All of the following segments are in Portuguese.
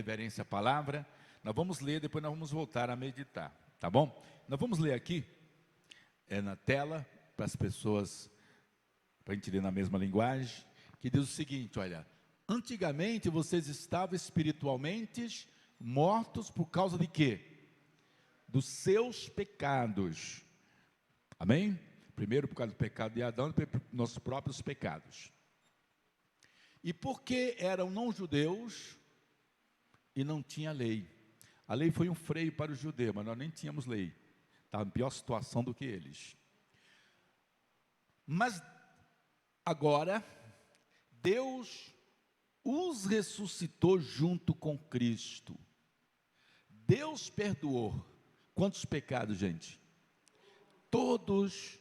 reverência à palavra. Nós vamos ler, depois nós vamos voltar a meditar, tá bom? Nós vamos ler aqui, na tela, para as pessoas, para a gente ler na mesma linguagem, que diz o seguinte, olha: antigamente vocês estavam espiritualmente mortos por causa de quê? Dos seus pecados. Amém? Primeiro por causa do pecado de Adão, depois por nossos próprios pecados. E porque eram não-judeus e não tinha lei. A lei foi um freio para os judeus, mas nós nem tínhamos lei. Estava em pior situação do que eles. Mas agora, Deus os ressuscitou junto com Cristo. Deus perdoou. Quantos pecados, gente? Todos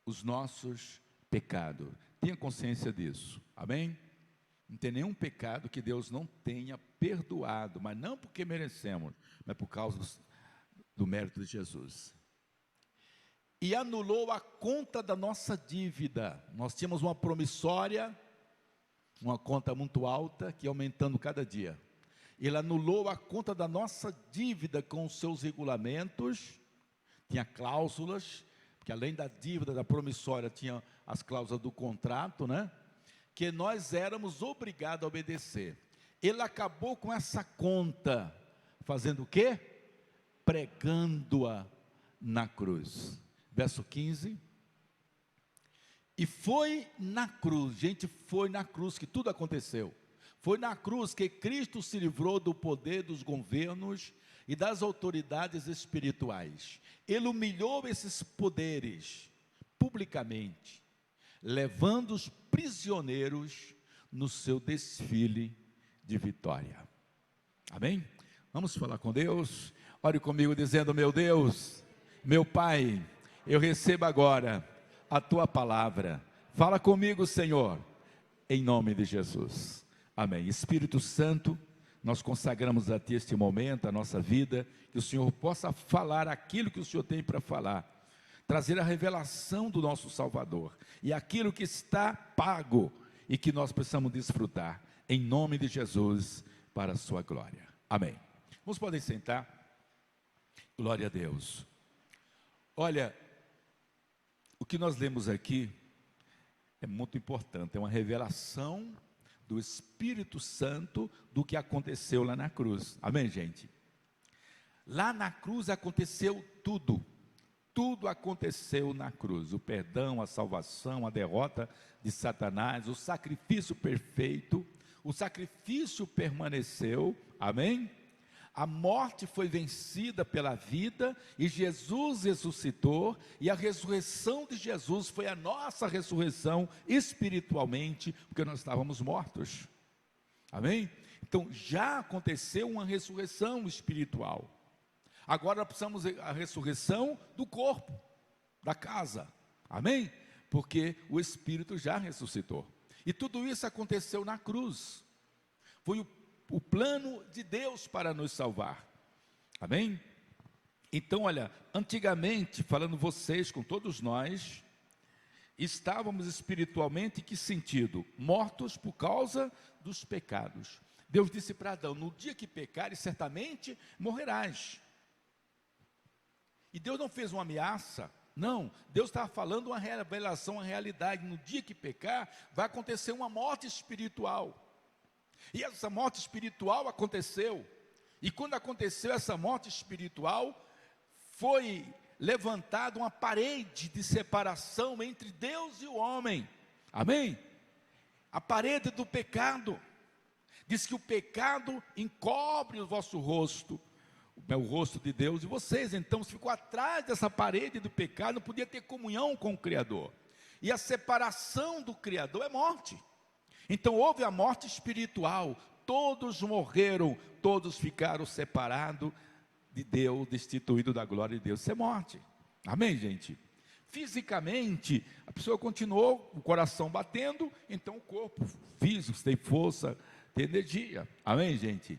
os nossos pecados. Tenha consciência disso, amém? Não tem nenhum pecado que Deus não tenha perdoado, mas não porque merecemos, mas por causa do mérito de Jesus. E anulou a conta da nossa dívida. Nós tínhamos uma promissória, uma conta muito alta, que ia aumentando cada dia. Ele anulou a conta da nossa dívida com os seus regulamentos, tinha cláusulas, porque além da dívida da promissória, tinha as cláusulas do contrato, né? Que nós éramos obrigados a obedecer. Ele acabou com essa conta, fazendo o quê? Pregando-a na cruz. Verso 15. E foi na cruz, gente, foi na cruz que tudo aconteceu. Foi na cruz que Cristo se livrou do poder dos governos e das autoridades espirituais. Ele humilhou esses poderes publicamente, levando os prisioneiros no seu desfile de vitória. Amém? Vamos falar com Deus? Ore comigo dizendo: meu Deus, meu Pai, eu recebo agora a Tua palavra. Fala comigo, Senhor, em nome de Jesus. Amém. Espírito Santo, nós consagramos a Ti este momento, a nossa vida, que o Senhor possa falar aquilo que o Senhor tem para falar, trazer a revelação do nosso Salvador, e aquilo que está pago, e que nós precisamos desfrutar, em nome de Jesus, para a sua glória. Amém. Vocês podem sentar. Glória a Deus. Olha, o que nós lemos aqui é muito importante, é uma revelação do Espírito Santo do que aconteceu lá na cruz. Amém, gente? Lá na cruz aconteceu tudo. Tudo aconteceu na cruz. O perdão, a salvação, a derrota de Satanás, o sacrifício perfeito, o sacrifício permaneceu. Amém? A morte foi vencida pela vida e Jesus ressuscitou, e a ressurreição de Jesus foi a nossa ressurreição espiritualmente, porque nós estávamos mortos. Amém? Então já aconteceu uma ressurreição espiritual. Agora nós precisamos a ressurreição do corpo, da casa. Amém? Porque o Espírito já ressuscitou. E tudo isso aconteceu na cruz. Foi o plano de Deus para nos salvar. Amém? Então, olha, antigamente, falando vocês com todos nós, estávamos espiritualmente, em que sentido? Mortos por causa dos pecados. Deus disse para Adão: no dia que pecares, certamente morrerás. E Deus não fez uma ameaça, não. Deus estava falando uma revelação, uma realidade. No dia que pecar, vai acontecer uma morte espiritual. E essa morte espiritual aconteceu. E quando aconteceu essa morte espiritual, foi levantada uma parede de separação entre Deus e o homem. Amém? A parede do pecado. Diz que o pecado encobre o vosso rosto, o rosto de Deus, e vocês então ficou atrás dessa parede do pecado, não podia ter comunhão com o Criador. E a separação do Criador é morte. Então houve a morte espiritual, todos morreram, todos ficaram separados de Deus, destituídos da glória de Deus. Isso é morte. Amém, gente? Fisicamente, a pessoa continuou, o coração batendo, então o corpo físico tem força, tem energia. Amém, gente?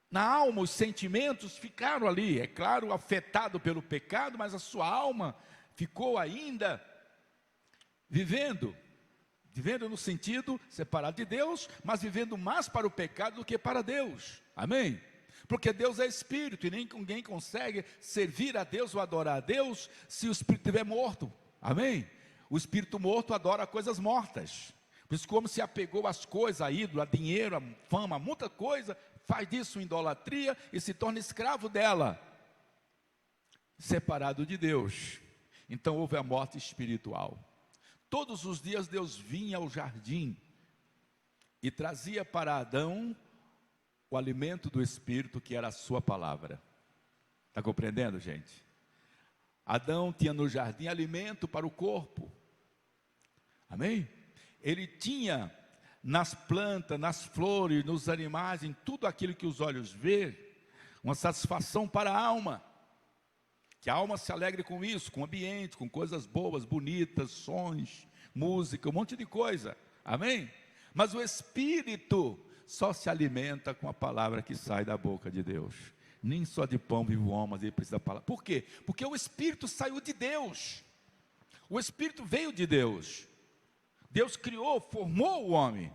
Na alma, os sentimentos ficaram ali, é claro, afetado pelo pecado, mas a sua alma ficou ainda vivendo Vivendo no sentido separado de Deus, mas vivendo mais para o pecado do que para Deus. Amém? Porque Deus é espírito e ninguém consegue servir a Deus ou adorar a Deus se o espírito estiver morto. Amém? O espírito morto adora coisas mortas. Por isso, como se apegou às coisas, a ídolo, a dinheiro, a fama, a muita coisa, faz disso idolatria e se torna escravo dela, separado de Deus. Então houve a morte espiritual. Todos os dias Deus vinha ao jardim e trazia para Adão o alimento do Espírito, que era a sua palavra. Está compreendendo, gente? Adão tinha no jardim alimento para o corpo. Amém? Ele tinha nas plantas, nas flores, nos animais, em tudo aquilo que os olhos vê, uma satisfação para a alma. Que a alma se alegre com isso, com o ambiente, com coisas boas, bonitas, sons, música, um monte de coisa. Amém? Mas o Espírito só se alimenta com a palavra que sai da boca de Deus. Nem só de pão vive o homem, mas ele precisa da palavra. Por quê? Porque o Espírito saiu de Deus. O Espírito veio de Deus. Deus criou, formou o homem.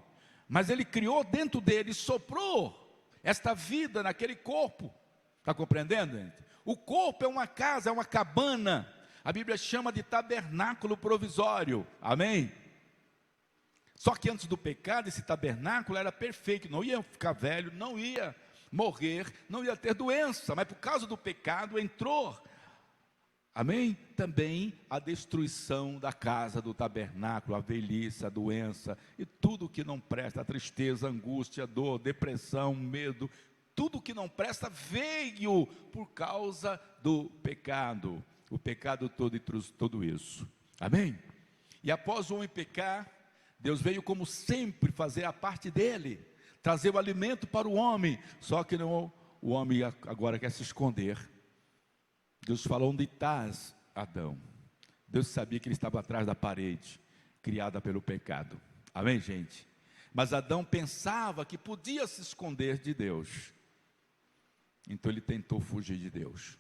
Mas Ele criou dentro dele, soprou esta vida naquele corpo. Está compreendendo, gente? O corpo é uma casa, é uma cabana. A Bíblia chama de tabernáculo provisório. Amém? Só que antes do pecado, esse tabernáculo era perfeito. Não ia ficar velho, não ia morrer, não ia ter doença. Mas por causa do pecado entrou, amém? Também a destruição da casa, do tabernáculo, a velhice, a doença e tudo que não presta, a tristeza, a angústia, a dor, depressão, medo. Tudo que não presta veio por causa do pecado. O pecado todo e tudo isso. Amém? E após o homem pecar, Deus veio como sempre fazer a parte dele. Trazer o alimento para o homem. Só que não, o homem agora quer se esconder. Deus falou: onde estás, Adão? Deus sabia que ele estava atrás da parede, criada pelo pecado. Amém, gente? Mas Adão pensava que podia se esconder de Deus. Então ele tentou fugir de Deus.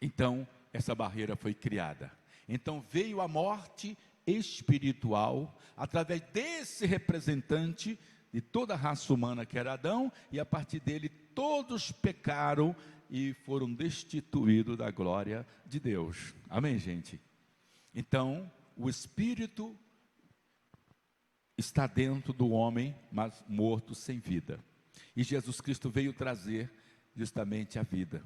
Então essa barreira foi criada. Então veio a morte espiritual através desse representante de toda a raça humana que era Adão, e a partir dele todos pecaram e foram destituídos da glória de Deus. Amém, gente? Então o Espírito está dentro do homem, mas morto, sem vida. E Jesus Cristo veio trazer justamente a vida.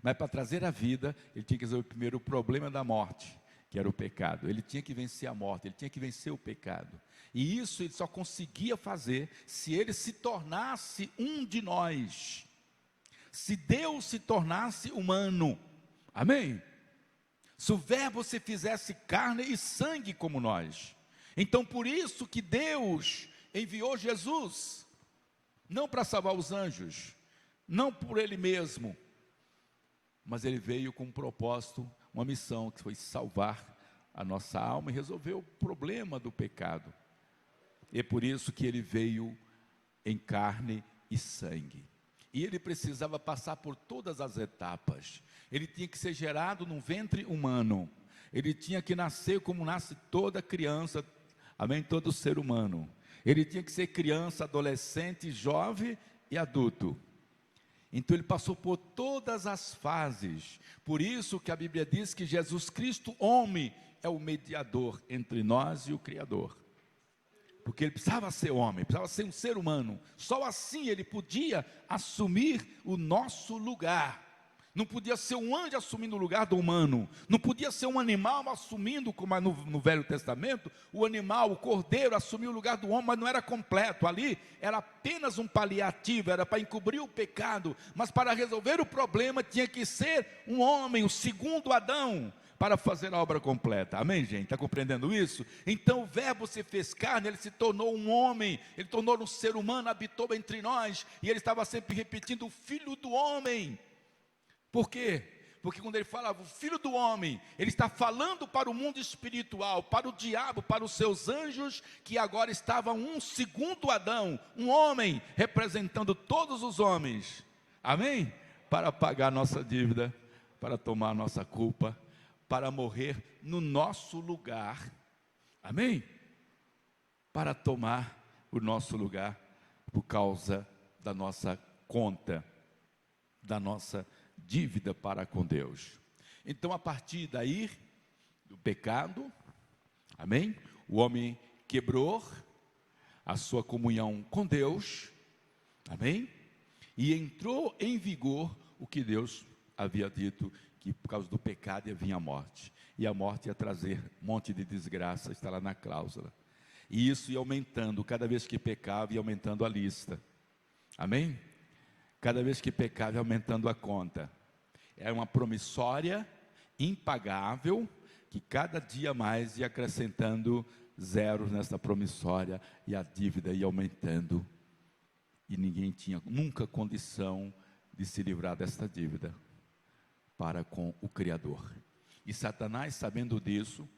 Mas para trazer a vida, ele tinha que resolver primeiro o problema da morte, que era o pecado. Ele tinha que vencer a morte, ele tinha que vencer o pecado. E isso ele só conseguia fazer se ele se tornasse um de nós. Se Deus se tornasse humano. Amém? Se o verbo se fizesse carne e sangue como nós. Então por isso que Deus enviou Jesus. Não para salvar os anjos, não por ele mesmo, mas ele veio com um propósito, uma missão, que foi salvar a nossa alma e resolver o problema do pecado. E é por isso que ele veio em carne e sangue. E ele precisava passar por todas as etapas. Ele tinha que ser gerado num ventre humano. Ele tinha que nascer como nasce toda criança, amém, todo ser humano. Ele tinha que ser criança, adolescente, jovem e adulto. Então ele passou por todas as fases. Por isso que a Bíblia diz que Jesus Cristo, homem, é o mediador entre nós e o Criador. Porque ele precisava ser homem, precisava ser um ser humano. Só assim ele podia assumir o nosso lugar. Não podia ser um anjo assumindo o lugar do humano. Não podia ser um animal assumindo, como no Velho Testamento, o animal, o cordeiro, assumiu o lugar do homem, mas não era completo. Ali era apenas um paliativo, era para encobrir o pecado. Mas para resolver o problema tinha que ser um homem, o segundo Adão, para fazer a obra completa. Amém, gente? Está compreendendo isso? Então o verbo se fez carne, ele se tornou um homem, ele tornou um ser humano, habitou entre nós, e ele estava sempre repetindo: o Filho do Homem. Por quê? Porque quando ele falava o Filho do Homem, ele está falando para o mundo espiritual, para o diabo, para os seus anjos, que agora estavam um segundo Adão, um homem, representando todos os homens, amém? Para pagar nossa dívida, para tomar nossa culpa, para morrer no nosso lugar, amém? para tomar o nosso lugar por causa da nossa conta, da nossa dívida para com Deus. Então, a partir daí, do pecado, amém? O homem quebrou a sua comunhão com Deus, amém? E entrou em vigor o que Deus havia dito, que por causa do pecado ia vir a morte. E a morte ia trazer um monte de desgraça, está lá na cláusula. E isso ia aumentando, cada vez que pecava ia aumentando a lista. Amém? Cada vez que pecava ia aumentando a conta. Era uma promissória impagável, que cada dia mais ia acrescentando zeros nessa promissória, e a dívida ia aumentando. E ninguém tinha nunca condição de se livrar desta dívida para com o Criador. E Satanás, sabendo disso,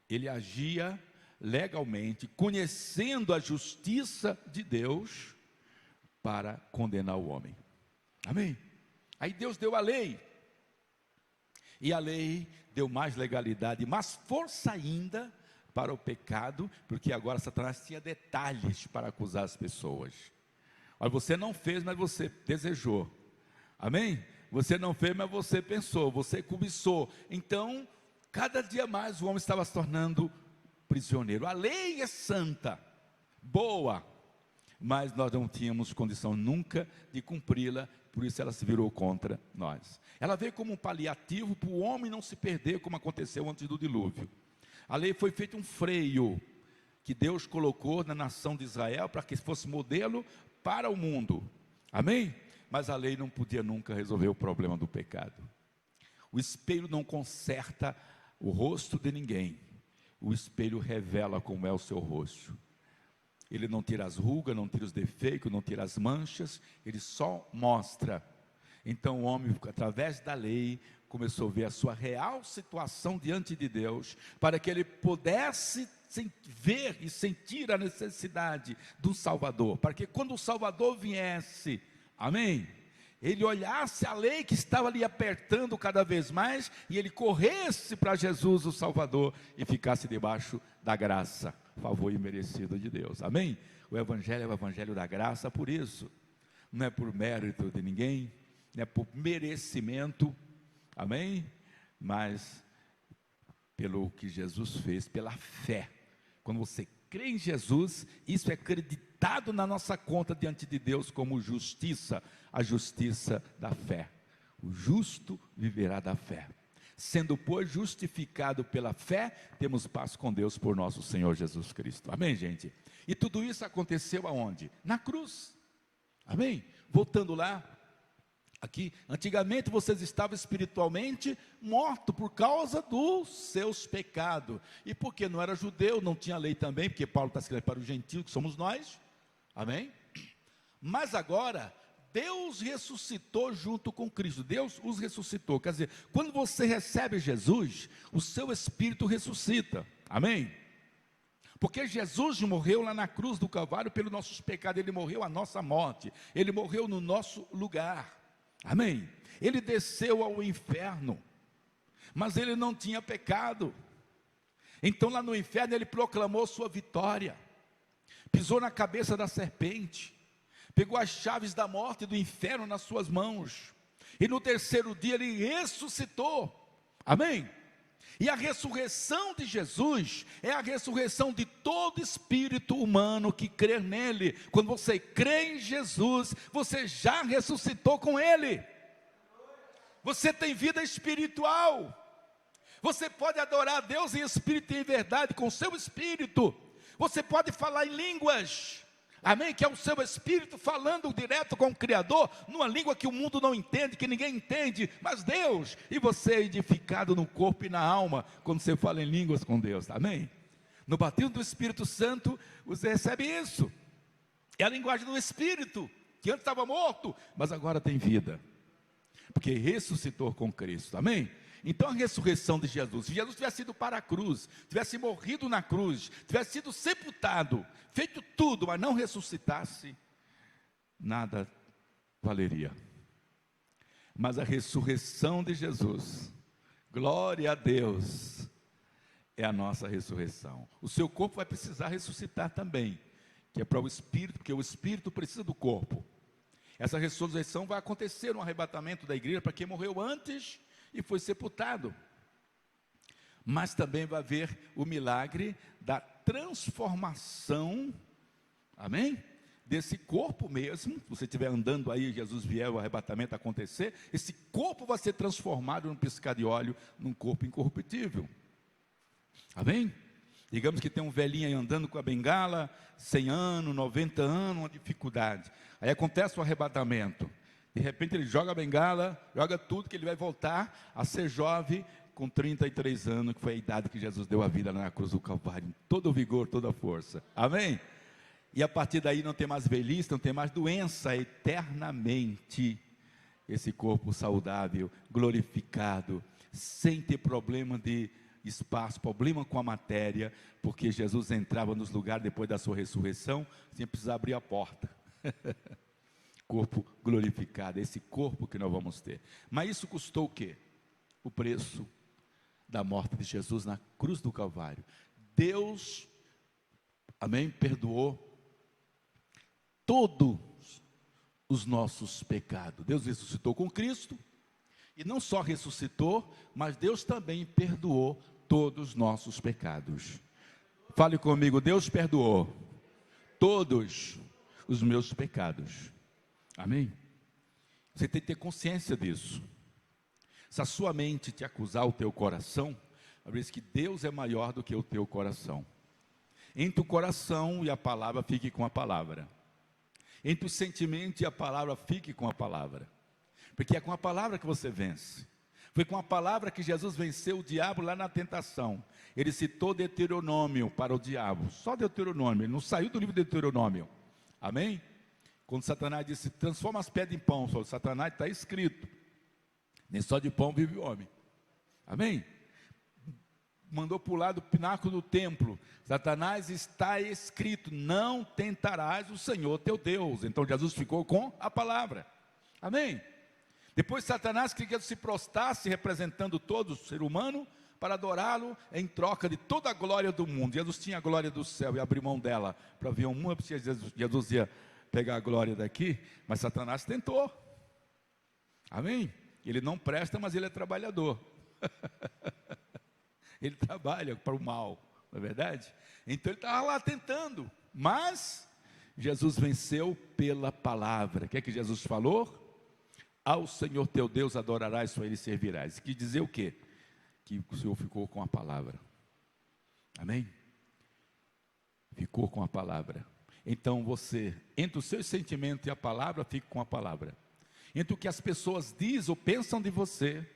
ele agia legalmente, conhecendo a justiça de Deus, para condenar o homem. Amém? Aí Deus deu a lei, e a lei deu mais legalidade, mais força ainda para o pecado, porque agora Satanás tinha detalhes para acusar as pessoas. Olha, você não fez, mas você desejou. Amém? Você não fez, mas você pensou, você cobiçou. Então, cada dia mais o homem estava se tornando prisioneiro. A lei é santa, boa, mas nós não tínhamos condição nunca de cumpri-la, por isso ela se virou contra nós. Ela veio como um paliativo para o homem não se perder, como aconteceu antes do dilúvio. A lei foi feita um freio, que Deus colocou na nação de Israel, para que fosse modelo para o mundo. Amém? Mas a lei não podia nunca resolver o problema do pecado. O espelho não conserta o rosto de ninguém. O espelho revela como é o seu rosto. Ele não tira as rugas, não tira os defeitos, não tira as manchas, ele só mostra. Então o homem, através da lei, começou a ver a sua real situação diante de Deus, para que ele pudesse ver e sentir a necessidade do Salvador, para que quando o Salvador viesse, amém, ele olhasse a lei que estava ali apertando cada vez mais, e ele corresse para Jesus o Salvador, e ficasse debaixo da graça, favor imerecido de Deus, amém? O Evangelho é o Evangelho da graça, por isso, não é por mérito de ninguém, não é por merecimento, amém? Mas pelo que Jesus fez, pela fé. Quando você crê em Jesus, isso é acreditado na nossa conta diante de Deus como justiça, a justiça da fé. O justo viverá da fé. Sendo, pois, justificado pela fé, temos paz com Deus por nosso Senhor Jesus Cristo. Amém, gente? E tudo isso aconteceu aonde? Na cruz. Amém? Voltando lá, aqui, antigamente vocês estavam espiritualmente mortos por causa dos seus pecados. E porque não era judeu, não tinha lei também, porque Paulo está escrevendo para os gentios, que somos nós. Amém? Mas agora, Deus ressuscitou junto com Cristo. Deus os ressuscitou. Quer dizer, quando você recebe Jesus, o seu espírito ressuscita. Amém? Porque Jesus morreu lá na cruz do Calvário pelos nossos pecados. Ele morreu a nossa morte. Ele morreu no nosso lugar. Amém? Ele desceu ao inferno, mas ele não tinha pecado. Então lá no inferno ele proclamou sua vitória, pisou na cabeça da serpente, pegou as chaves da morte e do inferno nas suas mãos, e no terceiro dia ele ressuscitou. Amém? E a ressurreição de Jesus é a ressurreição de todo espírito humano que crer nele. Quando você crê em Jesus, você já ressuscitou com ele. Você tem vida espiritual. Você pode adorar a Deus em espírito e em verdade, com o seu espírito. Você pode falar em línguas. Amém? Que é o seu espírito falando direto com o Criador, numa língua que o mundo não entende, que ninguém entende, mas Deus, e você é edificado no corpo e na alma, quando você fala em línguas com Deus, amém? No batismo do Espírito Santo, você recebe isso, é a linguagem do Espírito, que antes estava morto, mas agora tem vida, porque ressuscitou com Cristo, amém? Então a ressurreição de Jesus, se Jesus tivesse ido para a cruz, tivesse morrido na cruz, tivesse sido sepultado, feito tudo, mas não ressuscitasse, nada valeria. Mas a ressurreição de Jesus, glória a Deus, é a nossa ressurreição. O seu corpo vai precisar ressuscitar também, que é para o espírito, porque o espírito precisa do corpo. Essa ressurreição vai acontecer no arrebatamento da igreja para quem morreu antes e foi sepultado. Mas também vai haver o milagre da transformação, amém? Desse corpo mesmo. Se você estiver andando aí, Jesus vier, o arrebatamento acontecer, esse corpo vai ser transformado num piscar de óleo, num corpo incorruptível. Amém? Digamos que tem um velhinho aí andando com a bengala, 100 anos, 90 anos, uma dificuldade. Aí acontece o arrebatamento. De repente ele joga a bengala, joga tudo, que ele vai voltar a ser jovem com 33 anos, que foi a idade que Jesus deu a vida na cruz do Calvário, em todo o vigor, toda a força. Amém? E a partir daí não tem mais velhice, não tem mais doença, eternamente. Esse corpo saudável, glorificado, sem ter problema de espaço, problema com a matéria, porque Jesus entrava nos lugares depois da sua ressurreição, sem precisar abrir a porta. Corpo glorificado, esse corpo que nós vamos ter. Mas isso custou o quê? O preço da morte de Jesus na cruz do Calvário. Deus, amém, perdoou todos os nossos pecados. Deus ressuscitou com Cristo, e não só ressuscitou, mas Deus também perdoou todos os nossos pecados. Fale comigo, Deus perdoou todos os meus pecados. Amém? Você tem que ter consciência disso. Se a sua mente te acusar, o teu coração, diz que Deus é maior do que o teu coração. Entre o coração e a palavra, fique com a palavra. Entre o sentimento e a palavra, fique com a palavra. Porque é com a palavra que você vence. Foi com a palavra que Jesus venceu o diabo lá na tentação. Ele citou Deuteronômio para o diabo. Só Deuteronômio, ele não saiu do livro de Deuteronômio. Amém? Quando Satanás disse, transforma as pedras em pão. Só Satanás está escrito. Nem só de pão vive o homem. Amém? Mandou pular do pináculo do templo. Satanás, está escrito, não tentarás o Senhor teu Deus. Então Jesus ficou com a palavra. Amém? Depois Satanás queria que se prostrasse, representando todo o ser humano, para adorá-lo em troca de toda a glória do mundo. Jesus tinha a glória do céu e abriu mão dela para ver um mundo, porque Jesus ia pegar a glória daqui, mas Satanás tentou. Amém? Ele não presta, mas ele é trabalhador. Ele trabalha para o mal, não é verdade? Então ele estava lá tentando, mas Jesus venceu pela palavra. O que é que Jesus falou? Ao Senhor teu Deus adorarás, só Ele servirás. Quer dizer o quê? Que o Senhor ficou com a palavra. Amém? Ficou com a palavra. Então você, entre os seus sentimentos e a palavra, fique com a palavra. Entre o que as pessoas dizem ou pensam de você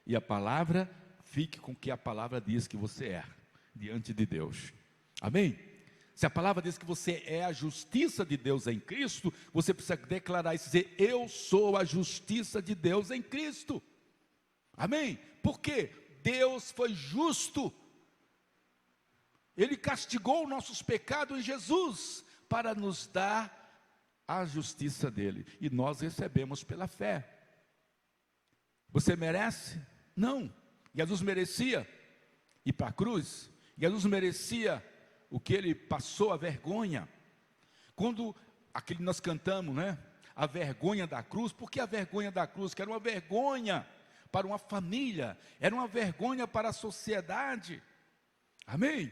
e a palavra, fique com o que a palavra diz que você é, diante de Deus. Amém? Se a palavra diz que você é a justiça de Deus em Cristo, você precisa declarar e dizer, eu sou a justiça de Deus em Cristo. Amém? Por quê? Deus foi justo. Ele castigou nossos pecados em Jesus, para nos dar a justiça dele. E nós recebemos pela fé. Você merece? Não. Jesus merecia ir para a cruz. Jesus merecia o que ele passou, a vergonha. Quando aquele nós cantamos, né? A vergonha da cruz. Por que a vergonha da cruz? Que era uma vergonha para uma família, era uma vergonha para a sociedade. Amém?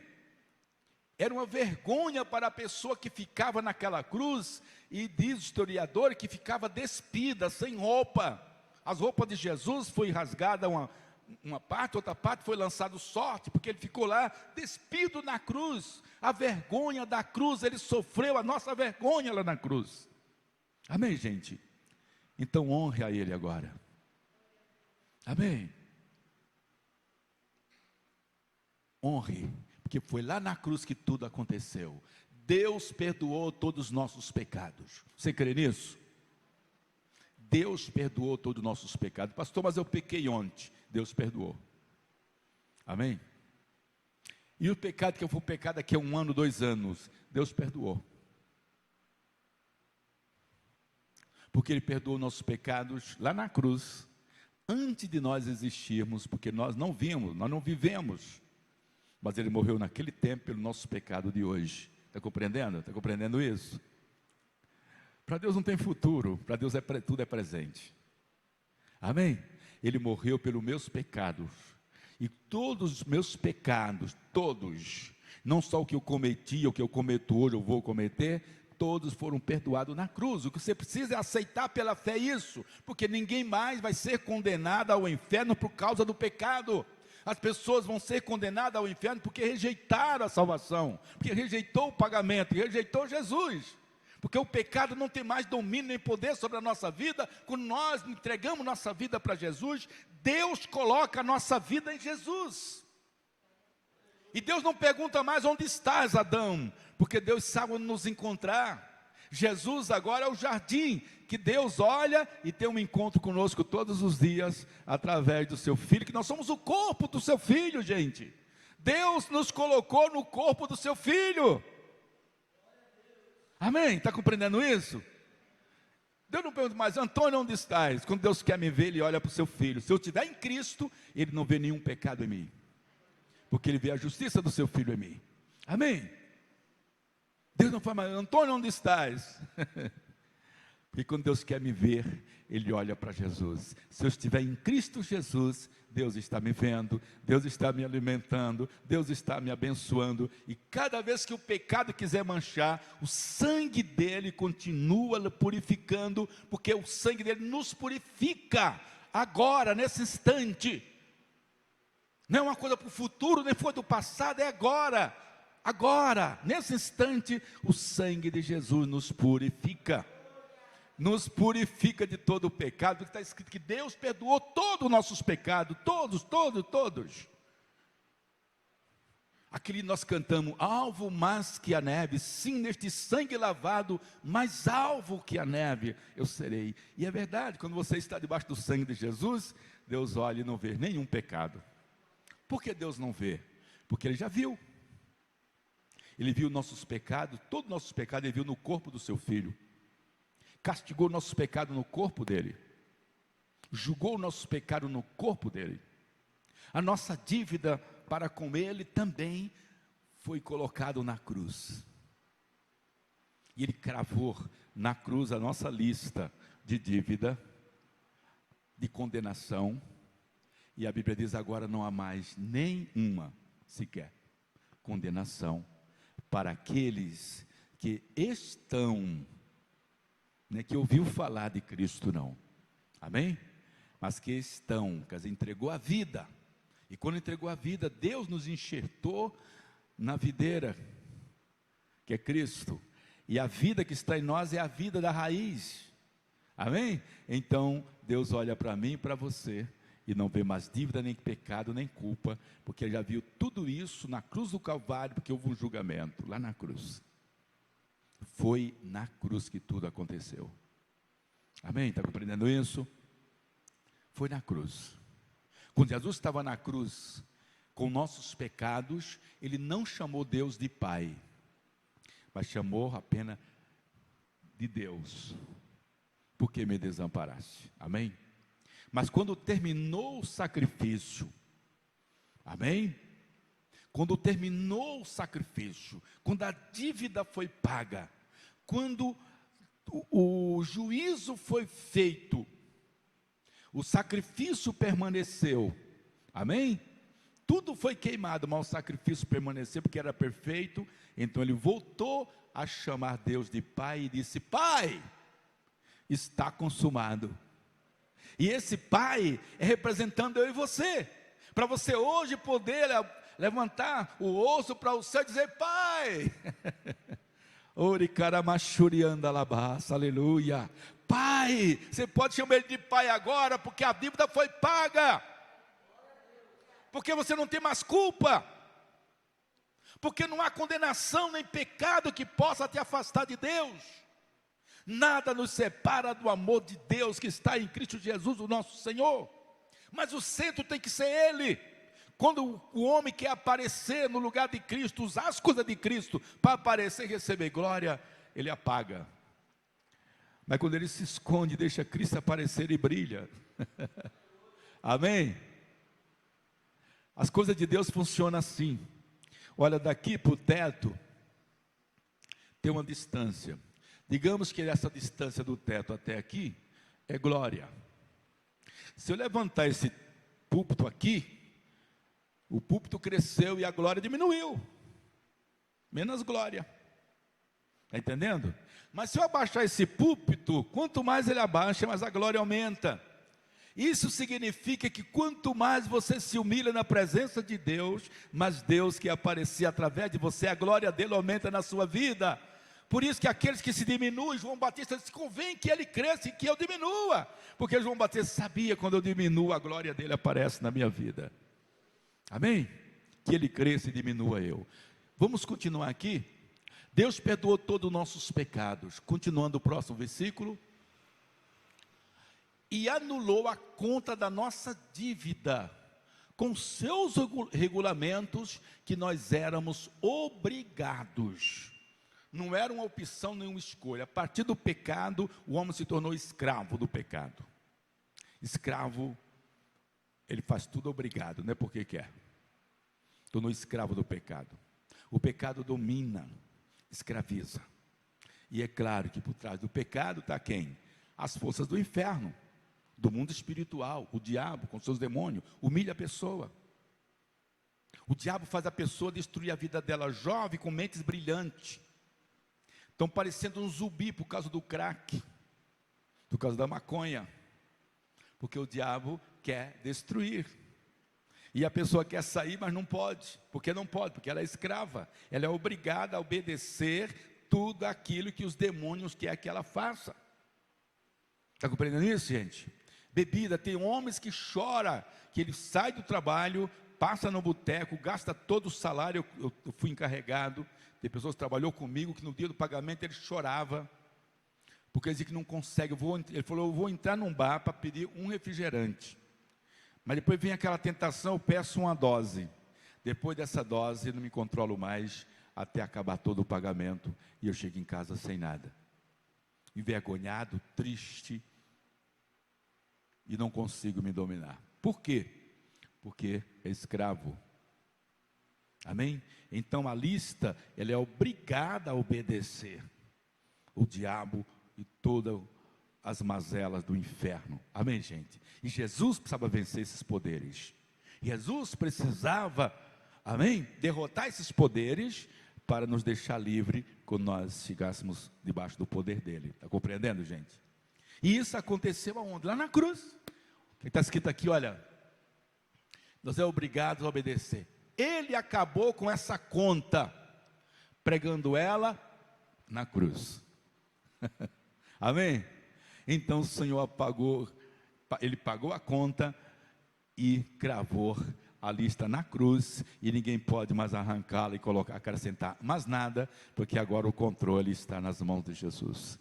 Era uma vergonha para a pessoa que ficava naquela cruz, e diz o historiador que ficava despida, sem roupa. As roupas de Jesus foi rasgada uma parte, outra parte foi lançado sorte, porque ele ficou lá despido na cruz. A vergonha da cruz, ele sofreu a nossa vergonha lá na cruz. Amém, gente? Então honre a ele agora. Amém? Honre, porque foi lá na cruz que tudo aconteceu. Deus perdoou todos os nossos pecados. Você crê nisso? Deus perdoou todos os nossos pecados. Pastor, mas eu pequei ontem. Deus perdoou. Amém? E o pecado que eu vou pecar daqui a 1 ano, 2 anos, Deus perdoou. Porque Ele perdoou nossos pecados lá na cruz, antes de nós existirmos, porque nós não vimos, nós não vivemos. mas Ele morreu naquele tempo pelo nosso pecado de hoje. Está compreendendo? Está compreendendo isso? Para Deus não tem futuro, para Deus tudo é presente. Amém? Ele morreu pelos meus pecados, e todos os meus pecados, todos, não só o que eu cometi, o que eu cometo hoje, eu vou cometer, todos foram perdoados na cruz. O que você precisa é aceitar pela fé isso, porque ninguém mais vai ser condenado ao inferno por causa do pecado. As pessoas vão ser condenadas ao inferno porque rejeitaram a salvação, porque rejeitou o pagamento, rejeitou Jesus. Porque o pecado não tem mais domínio nem poder sobre a nossa vida. Quando nós entregamos nossa vida para Jesus, Deus coloca a nossa vida em Jesus. E Deus não pergunta mais onde estás, Adão, porque Deus sabe onde nos encontrar. Jesus agora é o jardim, que Deus olha e tem um encontro conosco todos os dias, através do seu Filho, que nós somos o corpo do seu Filho, gente. Deus nos colocou no corpo do seu Filho. Amém? Está compreendendo isso? Deus não pergunta mais, Antônio, onde estás? Quando Deus quer me ver, Ele olha para o seu Filho. Se eu estiver em Cristo, Ele não vê nenhum pecado em mim, porque Ele vê a justiça do seu Filho em mim. Amém? Deus não fala mais, Antônio, onde estás? Porque quando Deus quer me ver, Ele olha para Jesus. Se eu estiver em Cristo Jesus, Deus está me vendo, Deus está me alimentando, Deus está me abençoando. E cada vez que o pecado quiser manchar, o sangue dele continua purificando, porque o sangue dele nos purifica agora, nesse instante. Não é uma coisa para o futuro, nem foi do passado, é agora. Agora, nesse instante, o sangue de Jesus nos purifica de todo o pecado, porque está escrito que Deus perdoou todos os nossos pecados, todos. Aquele nós cantamos, alvo mais que a neve, sim, neste sangue lavado, mais alvo que a neve eu serei. E é verdade, quando você está debaixo do sangue de Jesus, Deus olha e não vê nenhum pecado. Por que Deus não vê? Porque Ele já viu. Ele viu nossos pecados, todos os nossos pecados, Ele viu no corpo do seu Filho. Castigou nossos pecados no corpo dele. Julgou nossos pecados no corpo dele. A nossa dívida para com Ele também foi colocado na cruz. E Ele cravou na cruz a nossa lista de dívida, de condenação. E a Bíblia diz agora não há mais nenhuma sequer condenação para aqueles que estão, não é que ouviu falar de Cristo não, amém? Mas que estão, quer dizer, entregou a vida, e quando entregou a vida, Deus nos enxertou na videira, que é Cristo, e a vida que está em nós é a vida da raiz, amém? Então, Deus olha para mim e para você, e não vê mais dívida, nem pecado, nem culpa, porque Ele já viu tudo isso na cruz do Calvário, porque houve um julgamento, lá na cruz. Foi na cruz que tudo aconteceu. Amém? Está compreendendo isso? Foi na cruz. Quando Jesus estava na cruz, com nossos pecados, Ele não chamou Deus de Pai, mas chamou apenas de Deus, porque me desamparaste. Amém? Mas quando terminou o sacrifício, amém? Quando terminou o sacrifício, quando a dívida foi paga, quando o juízo foi feito, o sacrifício permaneceu, amém? Tudo foi queimado, mas o sacrifício permaneceu porque era perfeito. Então Ele voltou a chamar Deus de Pai e disse: Pai, está consumado. E esse Pai é representando eu e você, para você hoje poder levantar o osso para o céu e dizer: Pai, aleluia, Pai, você pode chamar Ele de Pai agora, porque a dívida foi paga, porque você não tem mais culpa, porque não há condenação nem pecado que possa te afastar de Deus. Nada nos separa do amor de Deus que está em Cristo Jesus, o nosso Senhor. Mas o centro tem que ser Ele. Quando o homem quer aparecer no lugar de Cristo, usar as coisas de Cristo para aparecer e receber glória, ele apaga. Mas quando ele se esconde, deixa Cristo aparecer e brilha. Amém? As coisas de Deus funcionam assim. Olha, daqui para o teto tem uma distância. Digamos que essa distância do teto até aqui é glória. Se eu levantar esse púlpito aqui, o púlpito cresceu e a glória diminuiu. Menos glória. Está entendendo? Mas se eu abaixar esse púlpito, quanto mais ele abaixa, mais a glória aumenta. Isso significa que quanto mais você se humilha na presença de Deus, mais Deus quer aparecer através de você, a glória dele aumenta na sua vida. Por isso que aqueles que se diminuem, João Batista disse, convém que ele cresça e que eu diminua. Porque João Batista sabia, quando eu diminuo, a glória dele aparece na minha vida. Amém? Que ele cresça e diminua eu. Vamos continuar aqui. Deus perdoou todos os nossos pecados. Continuando o próximo versículo. E anulou a conta da nossa dívida, com seus regulamentos, que nós éramos obrigados. Não era uma opção, nem uma escolha. A partir do pecado, o homem se tornou escravo do pecado. Escravo, ele faz tudo obrigado, não é porque quer. Tornou escravo do pecado. O pecado domina, escraviza. E é claro que por trás do pecado está quem? As forças do inferno, do mundo espiritual. O diabo com seus demônios humilha a pessoa. O diabo faz a pessoa destruir a vida dela jovem, com mentes brilhantes. Estão parecendo um zumbi por causa do crack, por causa da maconha, porque o diabo quer destruir. E a pessoa quer sair, mas não pode. Por que não pode? Porque ela é escrava. Ela é obrigada a obedecer tudo aquilo que os demônios querem que ela faça. Está compreendendo isso, gente? Bebida, tem homens que choram, que ele sai do trabalho, passa no boteco, gasta todo o salário. Eu fui encarregado, tem pessoas que trabalhou comigo, que no dia do pagamento ele chorava, porque ele dizia que não consegue. Ele falou, eu vou entrar num bar para pedir um refrigerante, mas depois vem aquela tentação, eu peço uma dose. Depois dessa dose, eu não me controlo mais, até acabar todo o pagamento, e eu chego em casa sem nada, envergonhado, triste, e não consigo me dominar. Por quê? Porque é escravo. Amém? Então a lista, ela é obrigada a obedecer o diabo e todas as mazelas do inferno. Amém, gente? E Jesus precisava vencer esses poderes. Jesus precisava, amém, derrotar esses poderes para nos deixar livre quando nós chegássemos debaixo do poder dele. Está compreendendo, gente? E isso aconteceu aonde? Lá na cruz. Está escrito aqui, olha, nós é obrigados a obedecer. Ele acabou com essa conta, pregando ela na cruz. Amém? Então o Senhor ele pagou a conta e cravou a lista na cruz, e ninguém pode mais arrancá-la e colocar, acrescentar mais nada, porque agora o controle está nas mãos de Jesus.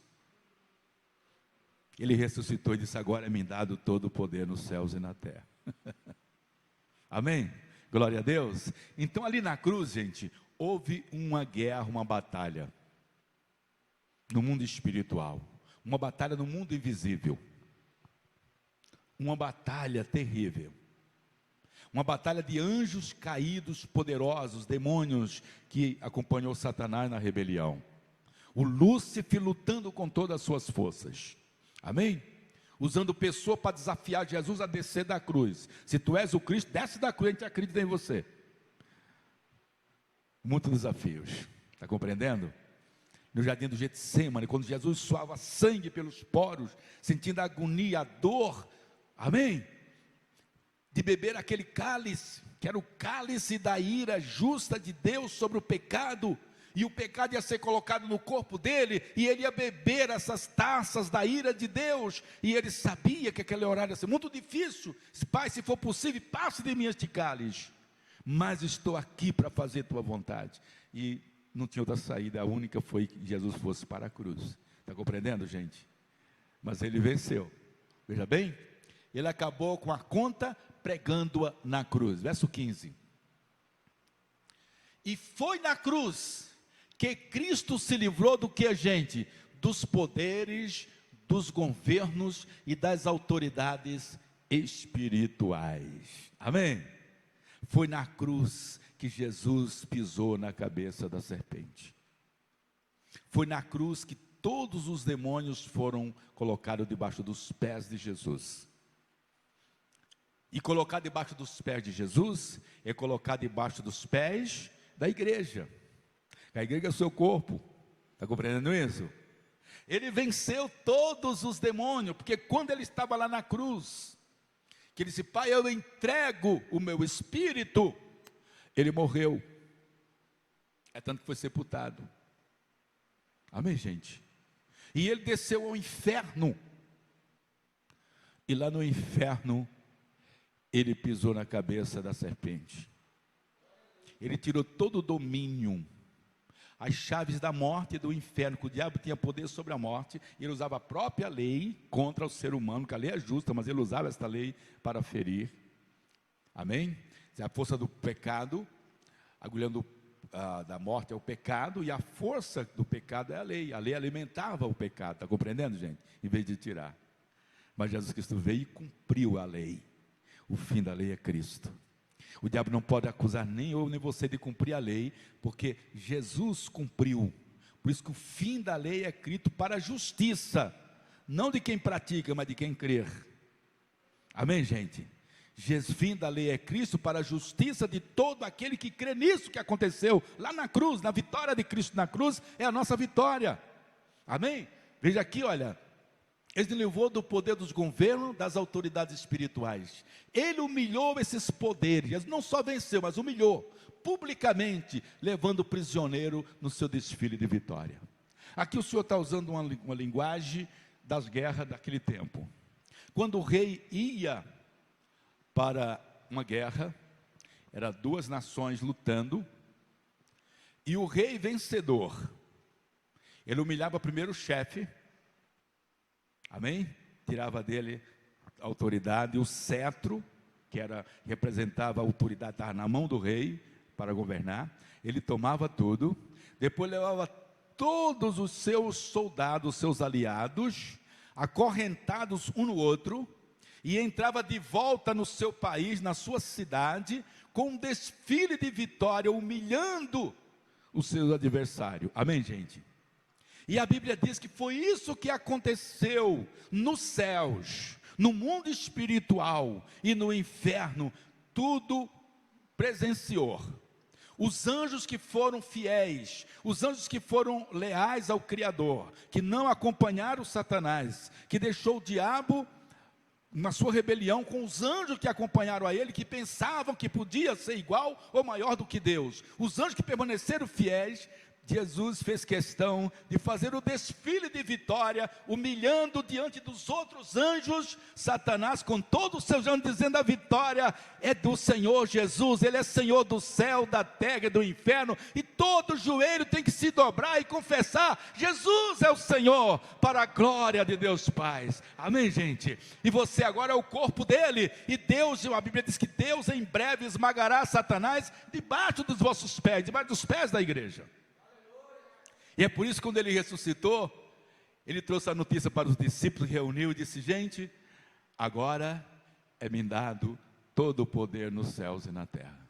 Ele ressuscitou e disse, agora é me dado todo o poder nos céus e na terra. Amém? Glória a Deus. Então ali na cruz, gente, houve uma guerra, uma batalha no mundo espiritual, uma batalha no mundo invisível, uma batalha terrível, uma batalha de anjos caídos, poderosos, demônios que acompanhou Satanás na rebelião, o Lúcifer lutando com todas as suas forças. Amém? Usando pessoa para desafiar Jesus a descer da cruz. Se tu és o Cristo, desce da cruz, a gente acredita em você. Muitos desafios. Está compreendendo? No jardim do Getsêmani, quando Jesus suava sangue pelos poros, sentindo a agonia, a dor, amém? De beber aquele cálice, que era o cálice da ira justa de Deus sobre o pecado, e o pecado ia ser colocado no corpo dele, e ele ia beber essas taças da ira de Deus, e ele sabia que aquele horário ia ser muito difícil. Pai, se for possível, passe de mim este cálice, mas estou aqui para fazer tua vontade. E não tinha outra saída, a única foi que Jesus fosse para a cruz. Está compreendendo, gente? Mas ele venceu. Veja bem, ele acabou com a conta pregando-a na cruz. Verso 15. E foi na cruz que Cristo se livrou do que, gente? Dos poderes, dos governos e das autoridades espirituais. Amém? Foi na cruz que Jesus pisou na cabeça da serpente. Foi na cruz que todos os demônios foram colocados debaixo dos pés de Jesus. E colocar debaixo dos pés de Jesus é colocar debaixo dos pés da igreja. A igreja é o seu corpo. Está compreendendo isso? Ele venceu todos os demônios, porque quando ele estava lá na cruz, que ele disse: Pai, eu entrego o meu espírito, ele morreu. É tanto que foi sepultado. Amém, gente? E ele desceu ao inferno. E lá no inferno, ele pisou na cabeça da serpente. Ele tirou todo o domínio, as chaves da morte e do inferno, que o diabo tinha poder sobre a morte. Ele usava a própria lei contra o ser humano, que a lei é justa, mas ele usava esta lei para ferir. Amém? A força do pecado, a agulha da morte é o pecado, e a força do pecado é a lei. A lei alimentava o pecado, está compreendendo, gente? Em vez de tirar. Mas Jesus Cristo veio e cumpriu a lei. O fim da lei é Cristo. O diabo não pode acusar nem eu nem você de cumprir a lei, porque Jesus cumpriu. Por isso que o fim da lei é Cristo para a justiça, não de quem pratica, mas de quem crer. Amém, gente? O fim da lei é Cristo para a justiça de todo aquele que crê nisso que aconteceu lá na cruz. Na vitória de Cristo na cruz é a nossa vitória. Amém? Veja aqui, olha. Ele livrou do poder dos governos, das autoridades espirituais. Ele humilhou esses poderes. Ele não só venceu, mas humilhou publicamente, levando o prisioneiro no seu desfile de vitória. Aqui o Senhor está usando uma linguagem das guerras daquele tempo. Quando o rei ia para uma guerra, eram duas nações lutando, e o rei vencedor, ele humilhava primeiro o chefe. Amém? Tirava dele a autoridade, o cetro, que representava a autoridade, estava na mão do rei para governar. Ele tomava tudo, depois levava todos os seus soldados, seus aliados, acorrentados um no outro, e entrava de volta no seu país, na sua cidade, com um desfile de vitória, humilhando os seus adversários. Amém, gente? E a Bíblia diz que foi isso que aconteceu nos céus, no mundo espiritual e no inferno. Tudo presenciou. Os anjos que foram fiéis, os anjos que foram leais ao Criador, que não acompanharam Satanás, que deixou o diabo na sua rebelião com os anjos que acompanharam a ele, que pensavam que podia ser igual ou maior do que Deus. Os anjos que permaneceram fiéis, Jesus fez questão de fazer o desfile de vitória, humilhando diante dos outros anjos, Satanás com todos os seus anjos, dizendo: a vitória é do Senhor Jesus, Ele é Senhor do céu, da terra e do inferno, e todo joelho tem que se dobrar e confessar: Jesus é o Senhor, para a glória de Deus Pai. Amém, gente? E você agora é o corpo dele, e Deus, a Bíblia diz que Deus em breve esmagará Satanás debaixo dos vossos pés, debaixo dos pés da igreja. E é por isso que quando ele ressuscitou, ele trouxe a notícia para os discípulos, reuniu e disse: gente, agora é-me dado todo o poder nos céus e na terra.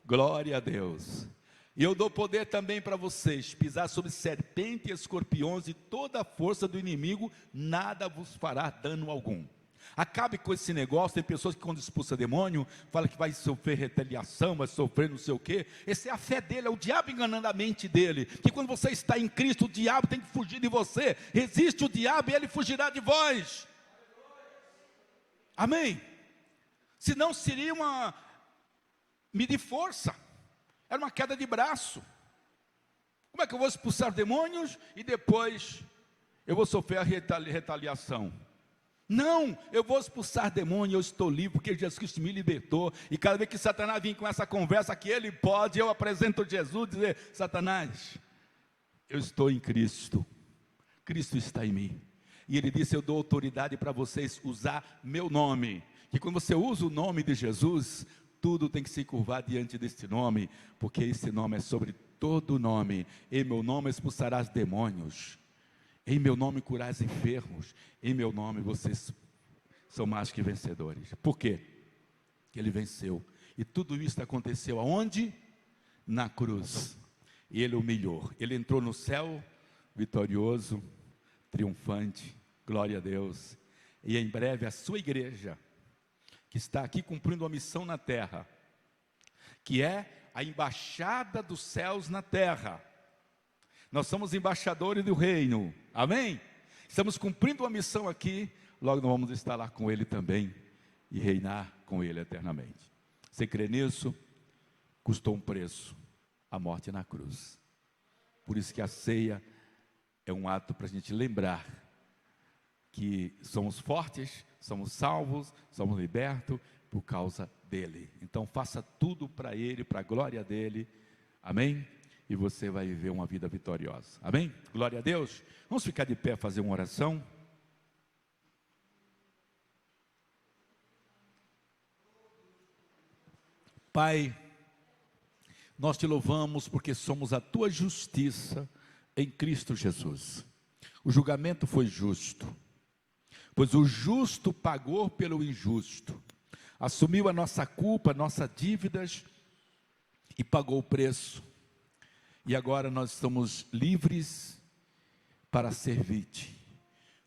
Glória a Deus. E eu dou poder também para vocês, pisar sobre serpentes e escorpiões, e toda a força do inimigo, nada vos fará dano algum. Acabe com esse negócio. Tem pessoas que quando expulsa demônio, fala que vai sofrer retaliação, vai sofrer não sei o quê. Essa é a fé dele, é o diabo enganando a mente dele, que quando você está em Cristo, o diabo tem que fugir de você. Resiste o diabo e ele fugirá de vós. Amém? Senão seria uma medir força, era uma queda de braço. Como é que eu vou expulsar demônios e depois eu vou sofrer a retaliação? Não, eu vou expulsar demônio, eu estou livre, porque Jesus Cristo me libertou. E cada vez que Satanás vem com essa conversa que ele pode, eu apresento Jesus, dizer: Satanás, eu estou em Cristo, Cristo está em mim. E ele disse: eu dou autoridade para vocês usar meu nome. Que quando você usa o nome de Jesus, tudo tem que se curvar diante deste nome, porque esse nome é sobre todo nome. Em meu nome expulsarás demônios, em meu nome curais enfermos, em meu nome vocês são mais que vencedores. Por quê? Que ele venceu. E tudo isso aconteceu aonde? Na cruz. E ele humilhou. Ele entrou no céu vitorioso, triunfante. Glória a Deus. E em breve a sua igreja, que está aqui cumprindo uma missão na terra, que é a embaixada dos céus na terra. Nós somos embaixadores do reino. Amém? Estamos cumprindo uma missão aqui. Logo nós vamos estar lá com ele também e reinar com ele eternamente. Você crê nisso? Custou um preço, a morte na cruz. Por isso que a ceia é um ato para a gente lembrar que somos fortes, somos salvos, somos libertos por causa dele. Então faça tudo para ele, para a glória dele. Amém? E você vai viver uma vida vitoriosa. Amém? Glória a Deus. Vamos ficar de pé, fazer uma oração. Pai, nós te louvamos porque somos a tua justiça em Cristo Jesus. O julgamento foi justo, pois o justo pagou pelo injusto, assumiu a nossa culpa, nossas dívidas e pagou o preço. E agora nós estamos livres para servir-te.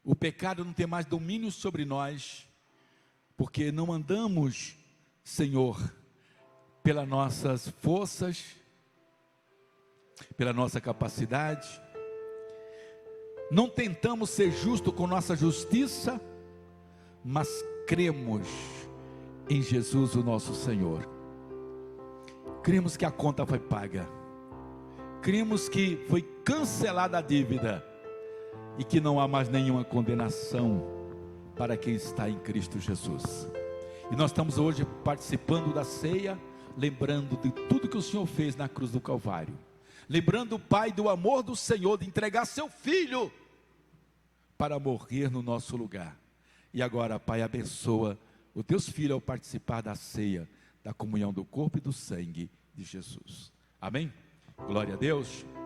O pecado não tem mais domínio sobre nós, porque não andamos, Senhor, pelas nossas forças, pela nossa capacidade, não tentamos ser justos com nossa justiça, mas cremos em Jesus o nosso Senhor, cremos que a conta foi paga, cremos que foi cancelada a dívida, e que não há mais nenhuma condenação para quem está em Cristo Jesus. E nós estamos hoje participando da ceia, lembrando de tudo que o Senhor fez na cruz do Calvário, lembrando, Pai, do amor do Senhor, de entregar seu Filho para morrer no nosso lugar. E agora, Pai, abençoa os teus filhos ao participar da ceia, da comunhão do corpo e do sangue de Jesus. Amém? Glória a Deus.